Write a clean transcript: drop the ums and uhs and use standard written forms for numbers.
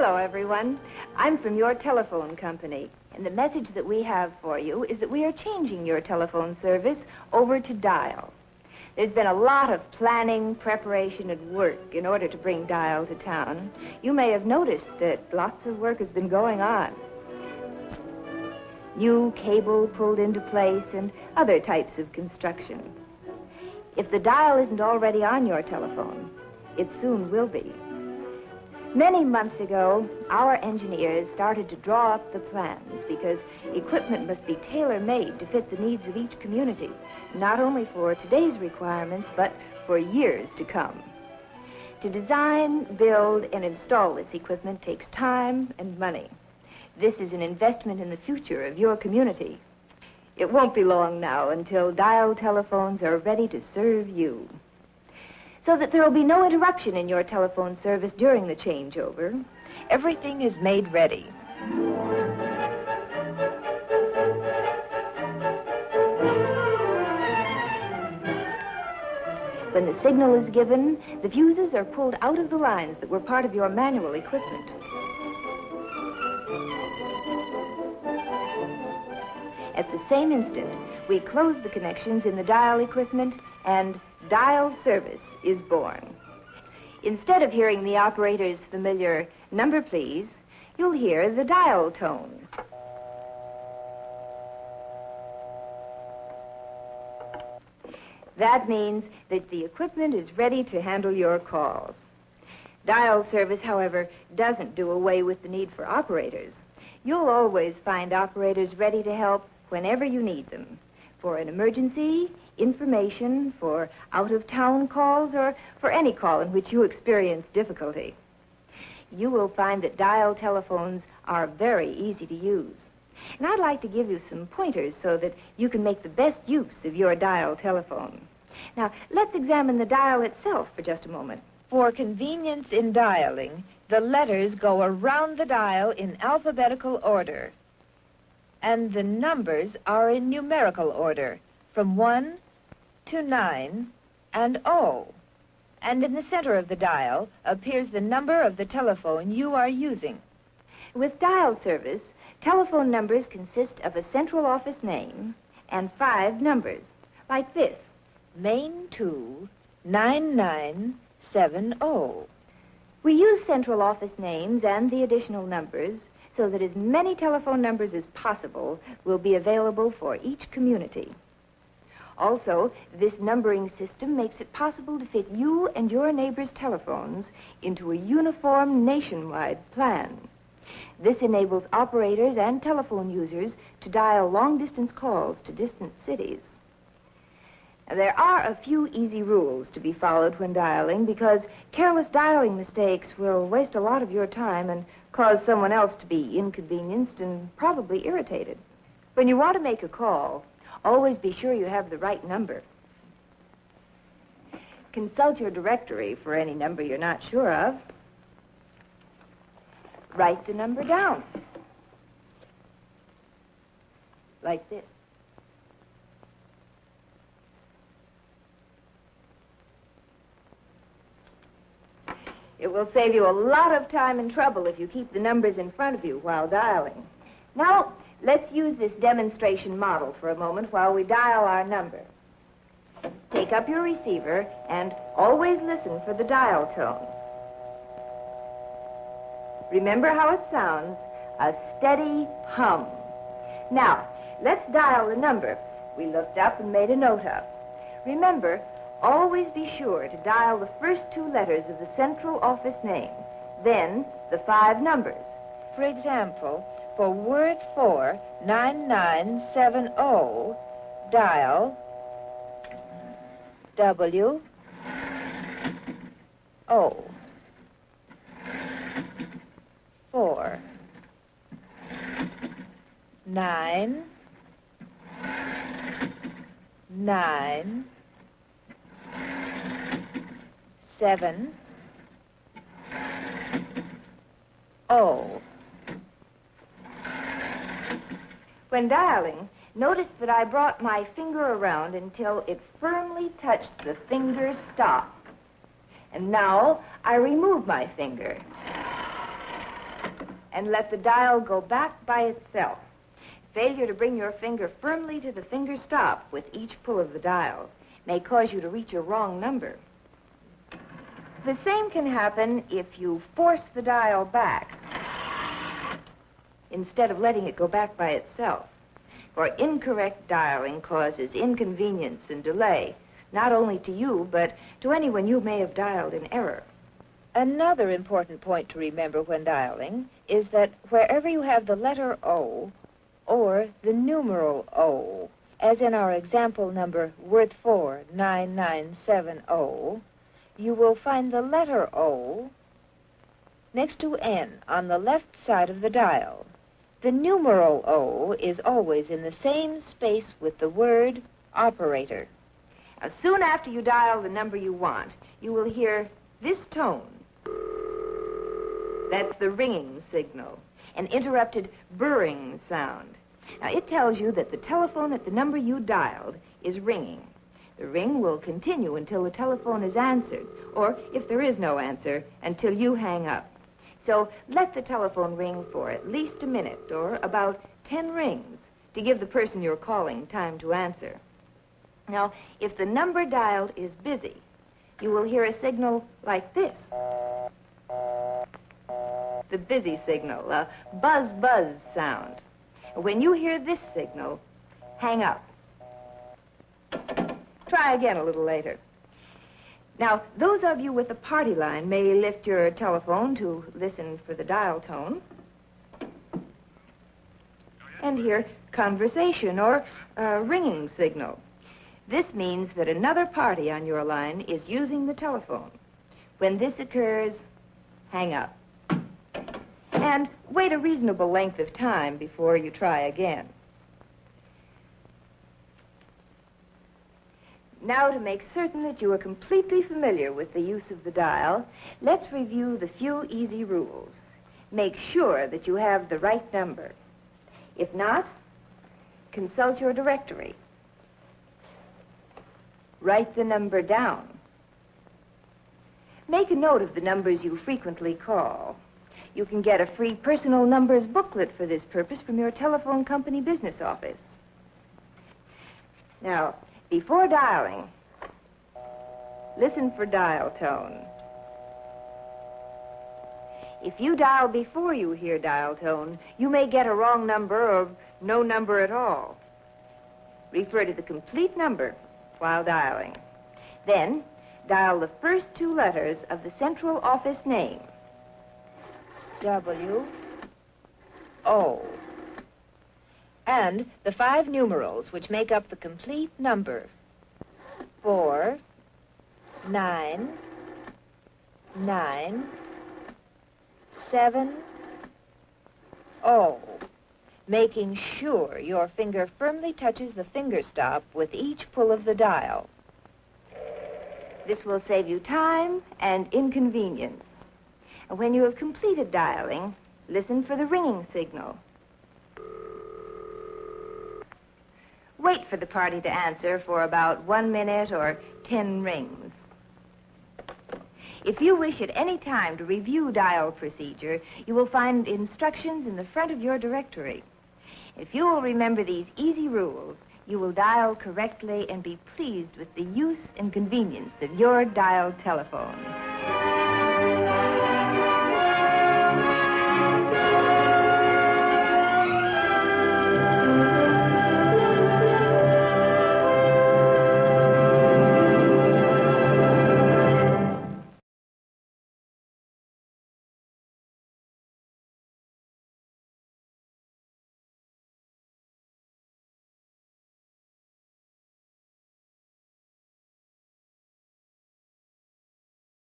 Hello, everyone. I'm from your telephone company, and the message that we have for you is that we are changing your telephone service over to Dial. There's been a lot of planning, preparation, and work in order to bring Dial to town. You may have noticed that lots of work has been going on. New cable pulled into place and other types of construction. If the Dial isn't already on your telephone, it soon will be. Many months ago, our engineers started to draw up the plans because equipment must be tailor-made to fit the needs of each community, not only for today's requirements, but for years to come. To design, build, and install this equipment takes time and money. This is an investment in the future of your community. It won't be long now until Dial telephones are ready to serve you. So that there will be no interruption in your telephone service during the changeover, everything is made ready. When the signal is given, the fuses are pulled out of the lines that were part of your manual equipment. At the same instant, we close the connections in the Dial equipment, and Dial service is born. Instead of hearing the operator's familiar "number, please," you'll hear the dial tone. That means that the equipment is ready to handle your calls. Dial service, however, doesn't do away with the need for operators. You'll always find operators ready to help whenever you need them. For an emergency, information, for out-of-town calls, or for any call in which you experience difficulty. You will find that Dial telephones are very easy to use. And I'd like to give you some pointers so that you can make the best use of your Dial telephone. Now, let's examine the Dial itself for just a moment. For convenience in dialing, the letters go around the dial in alphabetical order. And the numbers are in numerical order, from 1 to 9 and 0. And in the center of the dial appears the number of the telephone you are using. With Dial service, telephone numbers consist of a central office name and 5 numbers, like this: Main 2 9970. We use central office names and the additional numbers so that as many telephone numbers as possible will be available for each community. Also, this numbering system makes it possible to fit you and your neighbors' telephones into a uniform nationwide plan. This enables operators and telephone users to dial long-distance calls to distant cities. Now, there are a few easy rules to be followed when dialing because careless dialing mistakes will waste a lot of your time and cause someone else to be inconvenienced and probably irritated. When you want to make a call, always be sure you have the right number. Consult your directory for any number you're not sure of. Write the number down. Like this. It will save you a lot of time and trouble if you keep the numbers in front of you while dialing. Now, let's use this demonstration model for a moment while we dial our number. Take up your receiver and always listen for the dial tone. Remember how it sounds, a steady hum. Now, let's dial the number we looked up and made a note of. Remember, always be sure to dial the first 2 letters of the central office name, then the 5 numbers. For example, for word 4, 9970, dial W O 4 9 9 7 0. When dialing, notice that I brought my finger around until it firmly touched the finger stop. And now I remove my finger. and let the dial go back by itself. Failure to bring your finger firmly to the finger stop with each pull of the dial may cause you to reach a wrong number. The same can happen if you force the dial back instead of letting it go back by itself. For incorrect dialing causes inconvenience and delay, not only to you, but to anyone you may have dialed in error. Another important point to remember when dialing is that wherever you have the letter O or the numeral O, as in our example number worth 49970, you will find the letter O next to N on the left side of the dial. The numeral O is always in the same space with the word operator. Now, soon after you dial the number you want, you will hear this tone. That's the ringing signal, an interrupted burring sound. Now, it tells you that the telephone at the number you dialed is ringing. The ring will continue until the telephone is answered, or if there is no answer, until you hang up. So let the telephone ring for at least a minute, or about 10 rings, to give the person you're calling time to answer. Now, if the number dialed is busy, you will hear a signal like this. The busy signal, a buzz-buzz sound. When you hear this signal, hang up. Try again a little later. Now, those of you with a party line may lift your telephone to listen for the dial tone and hear conversation or a ringing signal. This means that another party on your line is using the telephone. When this occurs, hang up. And wait a reasonable length of time before you try again. Now, to make certain that you are completely familiar with the use of the dial, let's review the few easy rules. Make sure that you have the right number. If not, consult your directory. Write the number down. Make a note of the numbers you frequently call. You can get a free personal numbers booklet for this purpose from your telephone company business office. Now, before dialing, listen for dial tone. If you dial before you hear dial tone, you may get a wrong number or no number at all. Refer to the complete number while dialing. Then, dial the first 2 letters of the central office name. W-O. And the 5 numerals which make up the complete number. 4, 9, 9, 7, 0. Making sure your finger firmly touches the finger stop with each pull of the dial. This will save you time and inconvenience. When you have completed dialing, listen for the ringing signal. Wait for the party to answer for about 1 minute or 10 rings. If you wish at any time to review dial procedure, you will find instructions in the front of your directory. If you will remember these easy rules, you will dial correctly and be pleased with the use and convenience of your dial telephone.